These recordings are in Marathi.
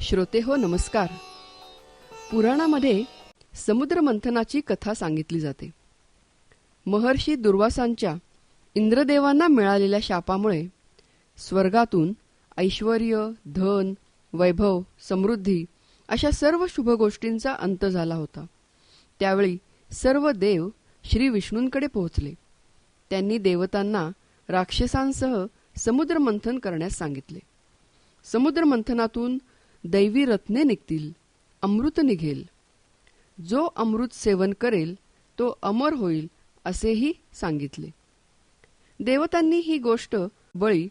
श्रोतेहो नमस्कार. पुराणामध्ये समुद्र मंथनाची कथा सांगितली जाते. महर्षी दुर्वासांच्या इंद्रदेवांना मिळालेल्या शापामुळे स्वर्गातून ऐश्वर्य, धन, वैभव, समृद्धी अशा सर्व शुभ गोष्टींचा अंत झाला होता. त्यावेळी सर्व देव श्री विष्णूंकडे पोहोचले. त्यांनी देवतांना राक्षसांसह समुद्र मंथन करण्यास सांगितले. समुद्र मंथनातून दैवी रत्ने निघतील, अमृत निघेल. जो अमृत सेवन करेल तो अमर होईल असेही सांगितले. देवतांनी ही गोष्ट बळी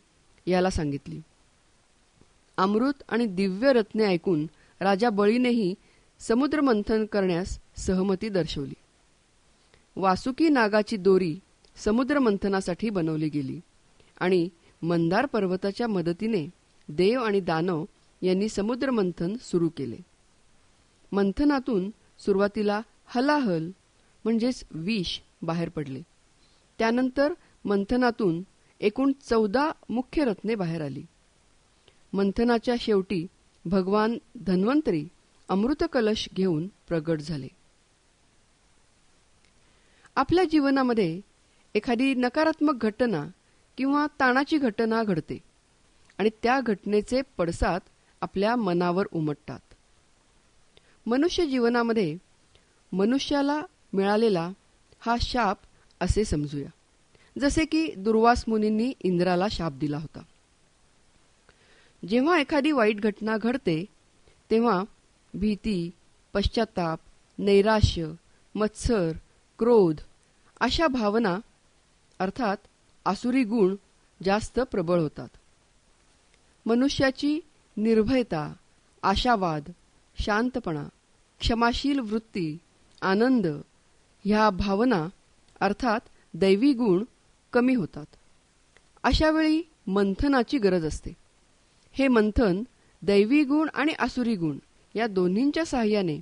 याला सांगितली. अमृत आणि दिव्य रत्ने ऐकून राजा बळीनेही समुद्र मंथन करण्यास सहमती दर्शवली. वासुकी नागाची दोरी समुद्र मंथनासाठी बनवली गेली आणि मंदार पर्वताच्या मदतीने देव आणि दानव यांनी समुद्र मंथन सुरू केले. मंथनातून सुरुवातीला हलाहल म्हणजेच विष बाहेर पडले. त्यानंतर मंथनातून एकूण 14 मुख्य रत्ने बाहेर आली. मंथनाच्या शेवटी भगवान धन्वंतरी अमृत कलश घेऊन प्रगट झाले. आपल्या जीवनामध्ये एखादी नकारात्मक घटना किंवा ताणाची घटना घडते आणि त्या घटनेचे पडसाद आपल्या मनावर उमटतात. मनुष्य जीवनामध्ये मनुष्याला मिळालेला हा शाप असे समजूया, जसे की दुर्वास मुनींनी इंद्राला शाप दिला होता. जेव्हा एखादी वाईट घटना घडते तेव्हा भीती, पश्चाताप, नैराश्य, मत्सर, क्रोध अशा भावना अर्थात आसुरी गुण जास्त प्रबळ होतात. मनुष्याची निर्भयता, आशावाद, शांतपणा, क्षमाशील वृत्ती, आनंद ह्या भावना अर्थात दैवी गुण कमी होतात. अशावेळी मंथनाची गरज असते. हे मंथन दैवी गुण आणि आसुरी गुण या दोन्हींच्या साहाय्याने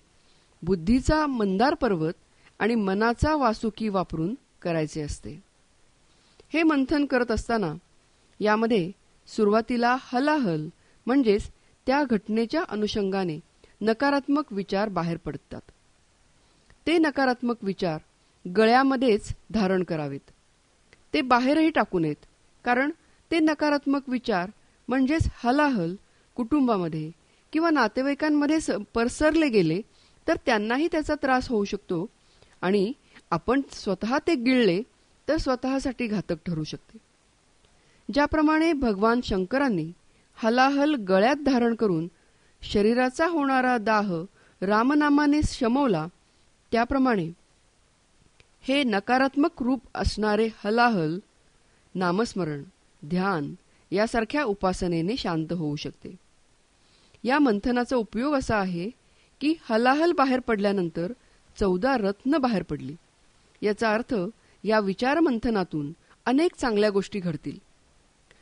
बुद्धीचा मंदार पर्वत आणि मनाचा वासुकी वापरून करायचे असते. हे मंथन करत असताना यामध्ये सुरुवातीला हलाहल म्हणजेच त्या घटनेच्या अनुषंगाने नकारात्मक विचार बाहेर पडतात. ते नकारात्मक विचार गळ्यामध्येच धारण करावेत. ते बाहेरही टाकू नयेत, कारण ते नकारात्मक विचार म्हणजेच हलाहल कुटुंबामध्ये किंवा नातेवाईकांमध्ये पसरले गेले तर त्यांनाही त्याचा त्रास होऊ शकतो आणि आपण स्वतः ते गिळले तर स्वतःसाठी घातक ठरू शकते. ज्याप्रमाणे भगवान शंकरांनी हलाहल गळ्यात धारण करून शरीराचा होणारा दाह रामनामाने शमवला, त्याप्रमाणे हे नकारात्मक रूप असणारे हलाहल नामस्मरण, ध्यान यासारख्या उपासनेने शांत होऊ शकते. या मंथनाचा उपयोग असा आहे की हलाहल बाहेर पडल्यानंतर 14 रत्न बाहेर पडली. याचा अर्थ या विचार मंथनातून अनेक चांगल्या गोष्टी घडतील.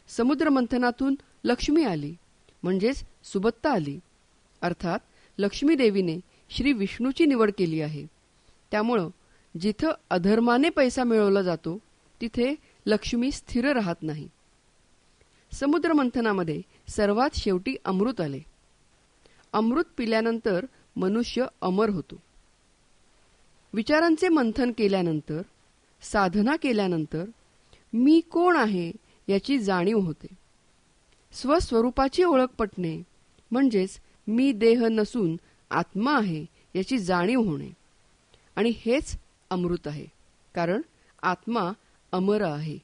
समुद्र मंथनातून लक्ष्मी आली म्हणजेच सुबत्ता आली, अर्थात लक्ष्मी देवीने श्री विष्णूची निवड केली आहे. त्यामुळं जिथं अधर्माने पैसा मिळवला जातो तिथे लक्ष्मी स्थिर राहत नाही. समुद्र मंथनामध्ये सर्वात शेवटी अमृत आले. अमृत पिल्यानंतर मनुष्य अमर होतो. विचारांचे मंथन केल्यानंतर, साधना केल्यानंतर मी कोण आहे याची जाणीव होते. स्वस्वरूपाची ओळख पटणे म्हणजेच मी देह नसून आत्मा आहे याची जाणीव होणे. आणि हेच अमृत आहे, कारण आत्मा अमर आहे.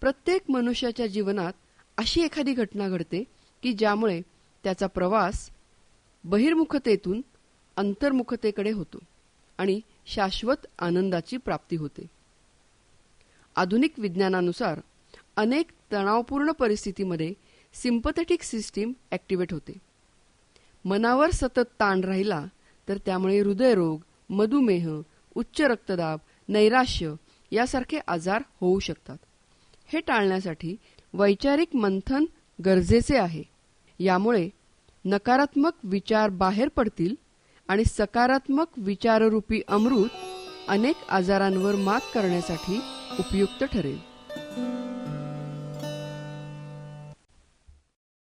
प्रत्येक मनुष्याच्या जीवनात अशी एखादी घटना घडते की ज्यामुळे त्याचा प्रवास बहिर्मुखतेतून अंतर्मुखतेकडे होतो आणि शाश्वत आनंदाची प्राप्ती होते. आधुनिक विज्ञानानुसार अनेक तणावपूर्ण परिस्थितीमध्ये सिंपथेटिक सिस्टीम ॲक्टिवेट होते. मनावर सतत ताण राहिला तर त्यामुळे हृदयरोग, मधुमेह, उच्च रक्तदाब, नैराश्य यासारखे आजार होऊ शकतात. हे टाळण्यासाठी वैचारिक मंथन गरजेचे आहे. यामुळे नकारात्मक विचार बाहेर पडतील आणि सकारात्मक विचाररूपी अमृत अनेक आजारांवर मात करण्यासाठी उपयुक्त ठरेल.